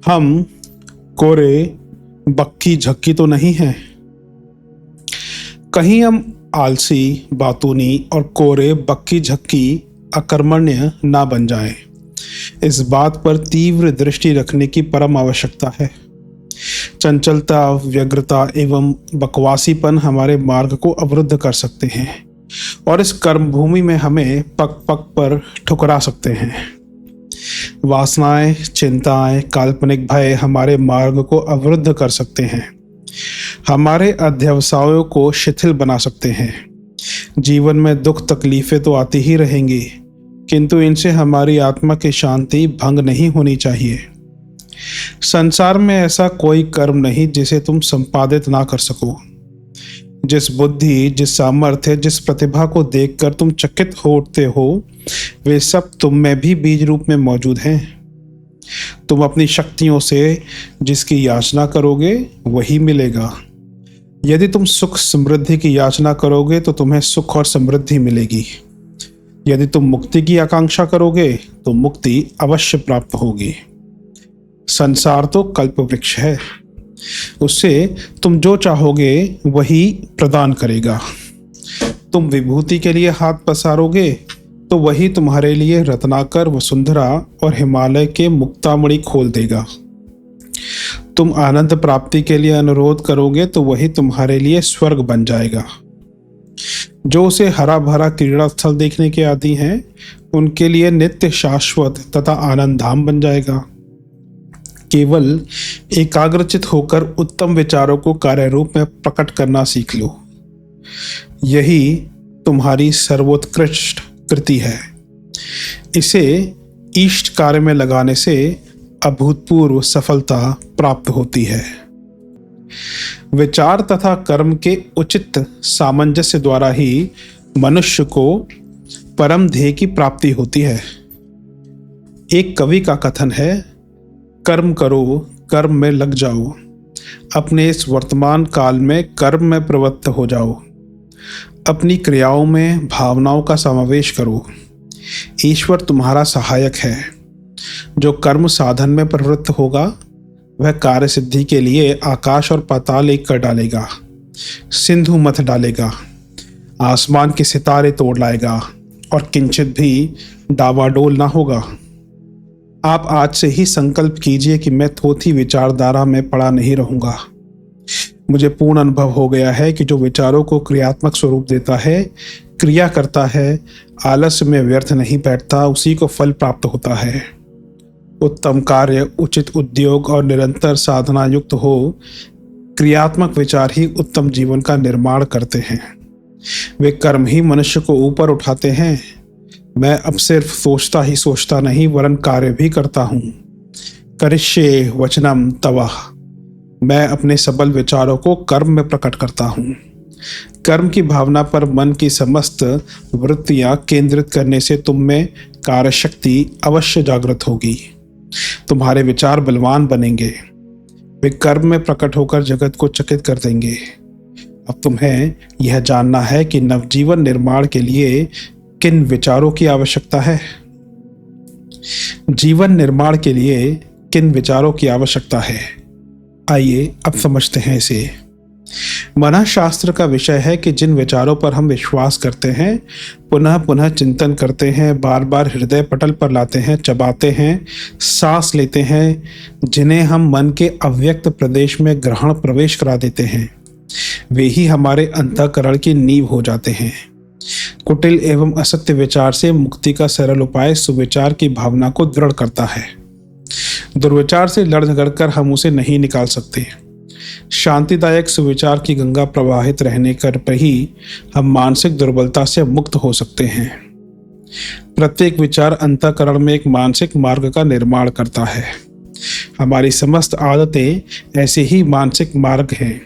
हम कोरे बक्की झक्की तो नहीं हैं। कहीं हम आलसी, बातूनी और कोरे बक्की झक्की अकर्मण्य ना बन जाएं। इस बात पर तीव्र दृष्टि रखने की परम आवश्यकता है। चंचलता, व्यग्रता एवं बकवासीपन हमारे मार्ग को अवरुद्ध कर सकते हैं और इस कर्म भूमि में हमें पग पग पर ठुकरा सकते हैं। वासनाएं, चिंताएं, काल्पनिक भय हमारे मार्ग को अवरुद्ध कर सकते हैं, हमारे अध्यवसायों को शिथिल बना सकते हैं। जीवन में दुख तकलीफें तो आती ही रहेंगी, किंतु इनसे हमारी आत्मा की शांति भंग नहीं होनी चाहिए। संसार में ऐसा कोई कर्म नहीं जिसे तुम संपादित ना कर सको। जिस बुद्धि, जिस सामर्थ्य, जिस प्रतिभा को देखकर तुम चकित हो उठते हो, वे सब तुम में भी बीज रूप में मौजूद हैं। तुम अपनी शक्तियों से जिसकी याचना करोगे वही मिलेगा। यदि तुम सुख समृद्धि की याचना करोगे तो तुम्हें सुख और समृद्धि मिलेगी। यदि तुम मुक्ति की आकांक्षा करोगे तो मुक्ति अवश्य प्राप्त होगी। संसार तो कल्प वृक्ष है, उससे तुम जो चाहोगे वही प्रदान करेगा। तुम विभूति के लिए हाथ पसारोगे तो वही तुम्हारे लिए रत्नाकर, वसुंधरा और हिमालय के मुक्तामणि खोल देगा। तुम आनंद प्राप्ति के लिए अनुरोध करोगे तो वही तुम्हारे लिए स्वर्ग बन जाएगा। जो उसे हरा भरा क्रीड़ा स्थल देखने के आदी हैं, उनके लिए नित्य शाश्वत तथा आनंद धाम बन जाएगा। केवल एकाग्रचित होकर उत्तम विचारों को कार्य रूप में प्रकट करना सीख लो। यही तुम्हारी सर्वोत्कृष्ट कृति है। इसे इष्ट कार्य में लगाने से अभूतपूर्व सफलता प्राप्त होती है। विचार तथा कर्म के उचित सामंजस्य द्वारा ही मनुष्य को परम ध्येय की प्राप्ति होती है। एक कवि का कथन है, कर्म करो, कर्म में लग जाओ, अपने इस वर्तमान काल में कर्म में प्रवृत्त हो जाओ। अपनी क्रियाओं में भावनाओं का समावेश करो। ईश्वर तुम्हारा सहायक है। जो कर्म साधन में प्रवृत्त होगा वह कार्य सिद्धि के लिए आकाश और पाताल एक कर डालेगा, सिंधु मथ डालेगा, आसमान के सितारे तोड़ लाएगा और किंचित भी डावाडोल ना होगा। आप आज से ही संकल्प कीजिए कि मैं थोथी विचारधारा में पड़ा नहीं रहूंगा। मुझे पूर्ण अनुभव हो गया है कि जो विचारों को क्रियात्मक स्वरूप देता है, क्रिया करता है, आलस्य में व्यर्थ नहीं बैठता, उसी को फल प्राप्त होता है। उत्तम कार्य, उचित उद्योग और निरंतर साधना युक्त हो क्रियात्मक विचार ही उत्तम जीवन का निर्माण करते हैं। वे कर्म ही मनुष्य को ऊपर उठाते हैं। मैं अब सिर्फ सोचता ही सोचता नहीं वरन कार्य भी करता हूँ। करिष्ये वचनम तव। मैं अपने सबल विचारों को कर्म में प्रकट करता हूँ। कर्म की भावना पर मन की समस्त वृत्तियाँ केंद्रित करने से तुम में कार्य शक्ति अवश्य जागृत होगी। तुम्हारे विचार बलवान बनेंगे। वे कर्म में प्रकट होकर जगत को चकित कर देंगे। अब तुम्हें यह जानना है कि नवजीवन निर्माण के लिए किन विचारों की आवश्यकता है। जीवन निर्माण के लिए किन विचारों की आवश्यकता है, आइए अब समझते हैं इसे। मनःशास्त्र का विषय है कि जिन विचारों पर हम विश्वास करते हैं, पुनः पुनः चिंतन करते हैं, बार बार हृदय पटल पर लाते हैं, चबाते हैं, सांस लेते हैं, जिन्हें हम मन के अव्यक्त प्रदेश में ग्रहण प्रवेश करा देते हैं, वे ही हमारे अंतःकरण की नींव हो जाते हैं। कुटिल एवं असत्य विचार से मुक्ति का सरल उपाय सुविचार की भावना को दृढ़ करता है। दुर्विचार से लड़ झगड़ कर हम उसे नहीं निकाल सकते। शांतिदायक सुविचार की गंगा प्रवाहित रहने पर ही हम मानसिक दुर्बलता से मुक्त हो सकते हैं। प्रत्येक विचार अंतःकरण में एक मानसिक मार्ग का निर्माण करता है। हमारी समस्त आदतें ऐसे ही मानसिक मार्ग हैं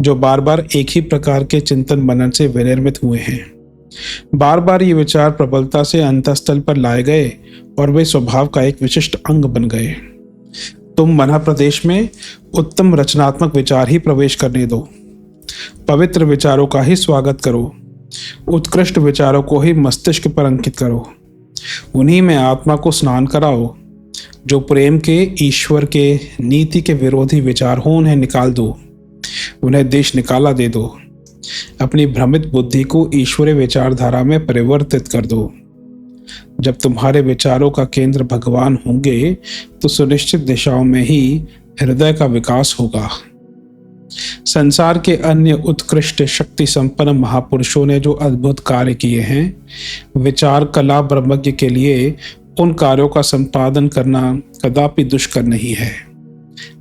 जो बार बार एक ही प्रकार के चिंतन मनन से विनिर्मित हुए हैं। बार बार ये विचार प्रबलता से अंतःस्थल पर लाए गए और वे स्वभाव का एक विशिष्ट अंग बन गए। तुम मन प्रदेश में उत्तम रचनात्मक विचार ही प्रवेश करने दो। पवित्र विचारों का ही स्वागत करो। उत्कृष्ट विचारों को ही मस्तिष्क पर अंकित करो। उन्हीं में आत्मा को स्नान कराओ। जो प्रेम के, ईश्वर के, नीति के विरोधी विचार हो उन्हें निकाल दो, उन्हें देश निकाला दे दो। अपनी भ्रमित बुद्धि को ईश्वरीय विचारधारा में परिवर्तित कर दो। जब तुम्हारे विचारों का केंद्र भगवान होंगे तो सुनिश्चित दिशाओं में ही हृदय का विकास होगा। संसार के अन्य उत्कृष्ट शक्ति संपन्न महापुरुषों ने जो अद्भुत कार्य किए हैं, विचार कला ब्रह्मज्ञ के लिए उन कार्यों का संपादन करना कदापि दुष्कर नहीं है।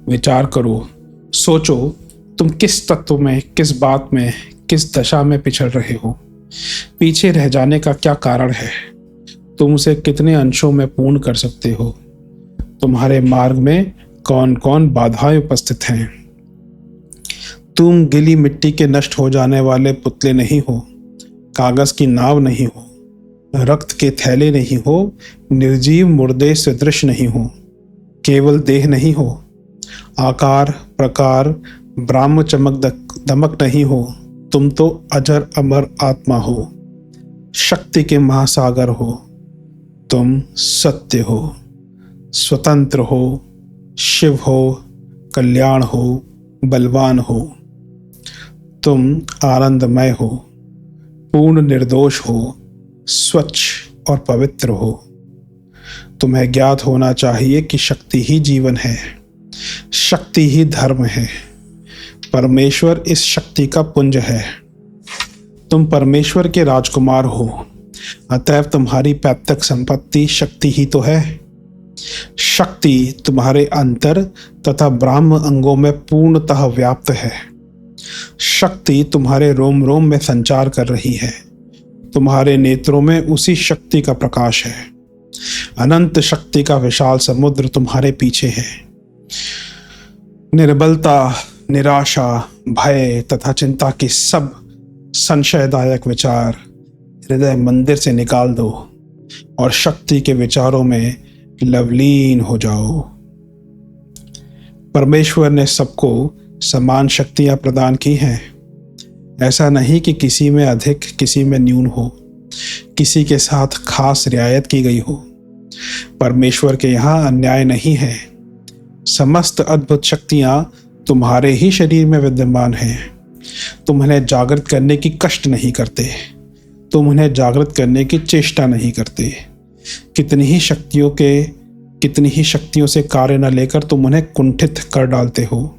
विचार करो, सोचो, तुम किस तत्व में, किस बात में, किस दशा में पिछड़ रहे हो। पीछे रह जाने का क्या कारण है? तुम उसे कितने अंशों में पूर्ण कर सकते हो? तुम्हारे मार्ग में कौन कौन बाधाएं उपस्थित हैं? तुम गिली मिट्टी के नष्ट हो जाने वाले पुतले नहीं हो, कागज की नाव नहीं हो, रक्त के थैले नहीं हो, निर्जीव मुर्दे सदृश नहीं हो, केवल देह नहीं हो, आकार प्रकार ब्राह्म चमक दमक नहीं हो। तुम तो अजर अमर आत्मा हो, शक्ति के महासागर हो। तुम सत्य हो, स्वतंत्र हो, शिव हो, कल्याण हो, बलवान हो। तुम आनंदमय हो, पूर्ण निर्दोष हो, स्वच्छ और पवित्र हो। तुम्हें ज्ञात होना चाहिए कि शक्ति ही जीवन है, शक्ति ही धर्म है। परमेश्वर इस शक्ति का पुंज है। तुम परमेश्वर के राजकुमार हो, अतएव तुम्हारी पैतृक संपत्ति शक्ति ही तो है। शक्ति तुम्हारे अंतर तथा ब्राह्म अंगों में पूर्णतः व्याप्त है। शक्ति तुम्हारे रोम रोम में संचार कर रही है। तुम्हारे नेत्रों में उसी शक्ति का प्रकाश है। अनंत शक्ति का विशाल समुद्र तुम्हारे पीछे है। निर्बलता, निराशा, भय तथा चिंता के सब संशयदायक विचार हृदय मंदिर से निकाल दो और शक्ति के विचारों में लवलीन हो जाओ। परमेश्वर ने सबको समान शक्तियां प्रदान की हैं। ऐसा नहीं कि किसी में अधिक, किसी में न्यून हो, किसी के साथ खास रियायत की गई हो। परमेश्वर के यहाँ अन्याय नहीं है। समस्त अद्भुत शक्तियां तुम्हारे ही शरीर में विद्यमान हैं। तुम उन्हें जागृत करने की कष्ट नहीं करते, तुम उन्हें जागृत करने की चेष्टा नहीं करते। कितनी ही शक्तियों से कार्य न लेकर तुम उन्हें कुंठित कर डालते हो।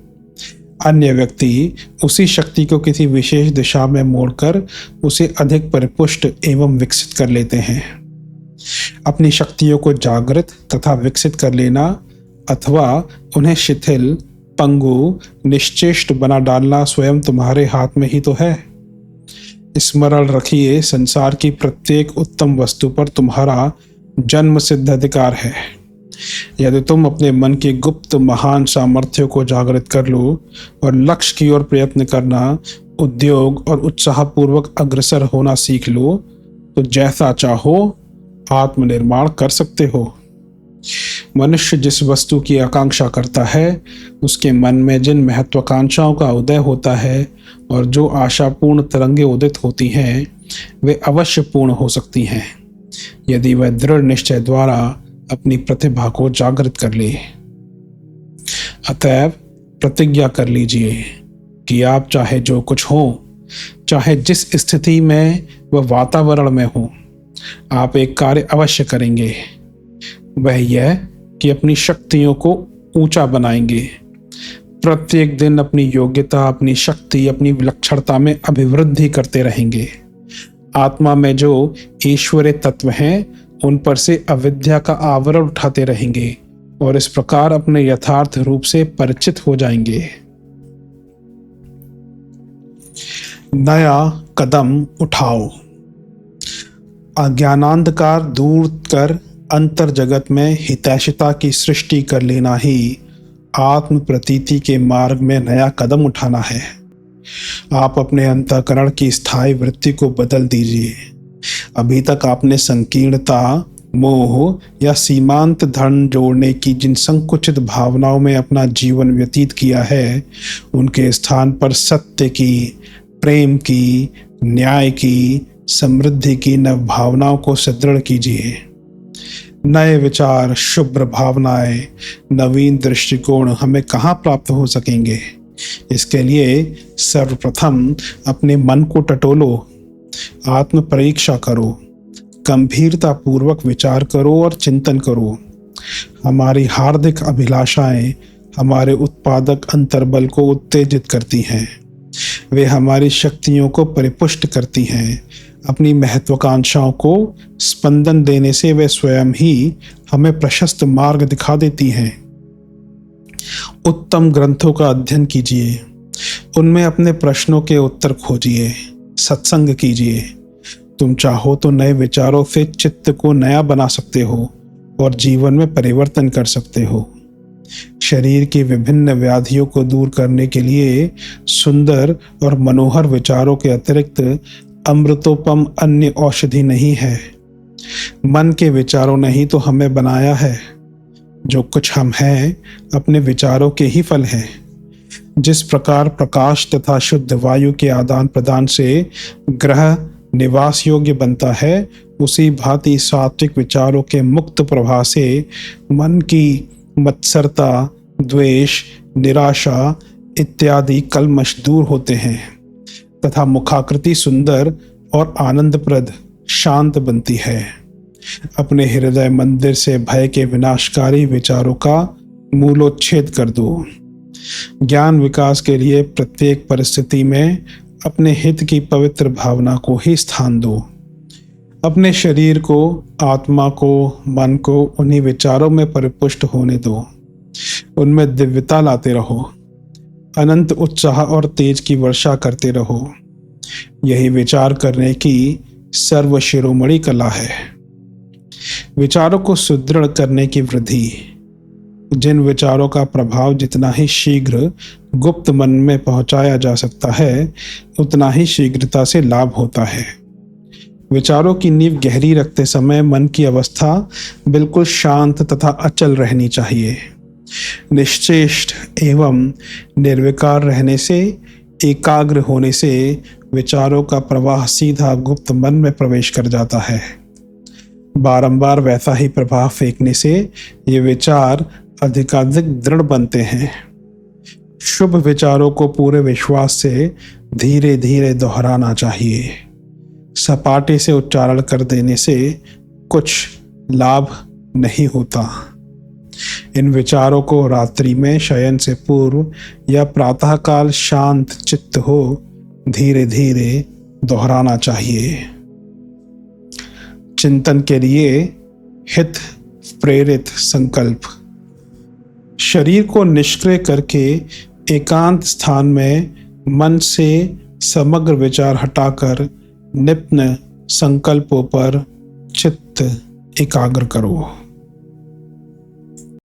अन्य व्यक्ति उसी शक्ति को किसी विशेष दिशा में मोड़कर उसे अधिक परिपुष्ट एवं विकसित कर लेते हैं। अपनी शक्तियों को जागृत तथा विकसित कर लेना अथवा उन्हें शिथिल, पंगु, निश्चेष्ट बना डालना स्वयं तुम्हारे हाथ में ही तो है। स्मरण रखिए, संसार की प्रत्येक उत्तम वस्तु पर तुम्हारा जन्म सिद्ध अधिकार है। यदि तुम अपने मन के गुप्त महान सामर्थ्य को जागृत कर लो और लक्ष्य की ओर प्रयत्न करना, उद्योग और उत्साहपूर्वक अग्रसर होना सीख लो तो जैसा चाहो आत्मनिर्माण कर सकते हो। मनुष्य जिस वस्तु की आकांक्षा करता है, उसके मन में जिन महत्वाकांक्षाओं का उदय होता है और जो आशापूर्ण तरंगे उदित होती हैं, वे अवश्य पूर्ण हो सकती हैं यदि वह दृढ़ निश्चय द्वारा अपनी प्रतिभा को जागृत कर ले। अतएव प्रतिज्ञा कर लीजिए कि आप चाहे जो कुछ हो, चाहे जिस स्थिति में व वातावरण में हो, आप एक कार्य अवश्य करेंगे। वह यह कि अपनी शक्तियों को ऊंचा बनाएंगे। प्रत्येक दिन अपनी योग्यता, अपनी शक्ति, अपनी विलक्षणता में अभिवृद्धि करते रहेंगे। आत्मा में जो ईश्वरीय तत्व हैं, उन पर से अविद्या का आवरण उठाते रहेंगे और इस प्रकार अपने यथार्थ रूप से परिचित हो जाएंगे। नया कदम उठाओ। अज्ञानांधकार दूर कर अंतर जगत में हितैषिता की सृष्टि कर लेना ही आत्म प्रतीति के मार्ग में नया कदम उठाना है। आप अपने अंतःकरण की स्थायी वृत्ति को बदल दीजिए। अभी तक आपने संकीर्णता, मोह या सीमांत धन जोड़ने की जिन संकुचित भावनाओं में अपना जीवन व्यतीत किया है, उनके स्थान पर सत्य की, प्रेम की, न्याय की, समृद्धि की नव भावनाओं को सुदृढ़ कीजिए। नए विचार, शुभ्र भावनाएं, नवीन दृष्टिकोण हमें कहाँ प्राप्त हो सकेंगे? इसके लिए सर्वप्रथम अपने मन को टटोलो, आत्म परीक्षा करो, गंभीरता पूर्वक विचार करो और चिंतन करो। हमारी हार्दिक अभिलाषाएं हमारे उत्पादक अंतर्बल को उत्तेजित करती हैं। वे हमारी शक्तियों को परिपुष्ट करती हैं। अपनी महत्वाकांक्षाओं को स्पंदन देने से वे स्वयं ही हमें प्रशस्त मार्ग दिखा देती हैं। उत्तम ग्रंथों का अध्ययन कीजिए, उनमें अपने प्रश्नों के उत्तर खोजिए, सत्संग कीजिए। तुम चाहो तो नए विचारों से चित्त को नया बना सकते हो और जीवन में परिवर्तन कर सकते हो। शरीर की विभिन्न व्याधियों को दूर करने के लिए सुंदर और मनोहर विचारों के अतिरिक्त अमृतोपम अन्य औषधि नहीं है। मन के विचारों ने ही तो हमें बनाया है। जो कुछ हम हैं अपने विचारों के ही फल हैं। जिस प्रकार प्रकाश तथा शुद्ध वायु के आदान प्रदान से ग्रह निवास योग्य बनता है, उसी भांति सात्विक विचारों के मुक्त प्रवाह से मन की मत्सरता, द्वेष, निराशा इत्यादि कल्मश दूर होते हैं तथा मुखाकृति सुंदर और आनंदप्रद शांत बनती है। अपने हृदय मंदिर से भय के विनाशकारी विचारों का मूलोच्छेद कर दो। ज्ञान विकास के लिए प्रत्येक परिस्थिति में अपने हित की पवित्र भावना को ही स्थान दो। अपने शरीर को, आत्मा को, मन को उन्हीं विचारों में परिपुष्ट होने दो। उनमें दिव्यता लाते रहो। अनंत उत्साह और तेज की वर्षा करते रहो। यही विचार करने की सर्वशिरोमणि कला है। विचारों को सुदृढ़ करने की वृद्धि। जिन विचारों का प्रभाव जितना ही शीघ्र गुप्त मन में पहुंचाया जा सकता है, उतना ही शीघ्रता से लाभ होता है। विचारों की नींव गहरी रखते समय मन की अवस्था बिल्कुल शांत तथा अचल रहनी चाहिए। निश्चेष्ट एवं निर्विकार रहने से, एकाग्र होने से विचारों का प्रवाह सीधा गुप्त मन में प्रवेश कर जाता है। बारंबार वैसा ही प्रभाव फेंकने से ये विचार अधिकाधिक दृढ़ बनते हैं। शुभ विचारों को पूरे विश्वास से धीरे धीरे दोहराना चाहिए। सपाटे से उच्चारण कर देने से कुछ लाभ नहीं होता। इन विचारों को रात्रि में शयन से पूर्व या प्रातःकाल शांत चित्त हो धीरे धीरे दोहराना चाहिए। चिंतन के लिए हित प्रेरित संकल्प। शरीर को निष्क्रिय करके एकांत स्थान में मन से समग्र विचार हटाकर निम्न संकल्पों पर चित्त एकाग्र करो।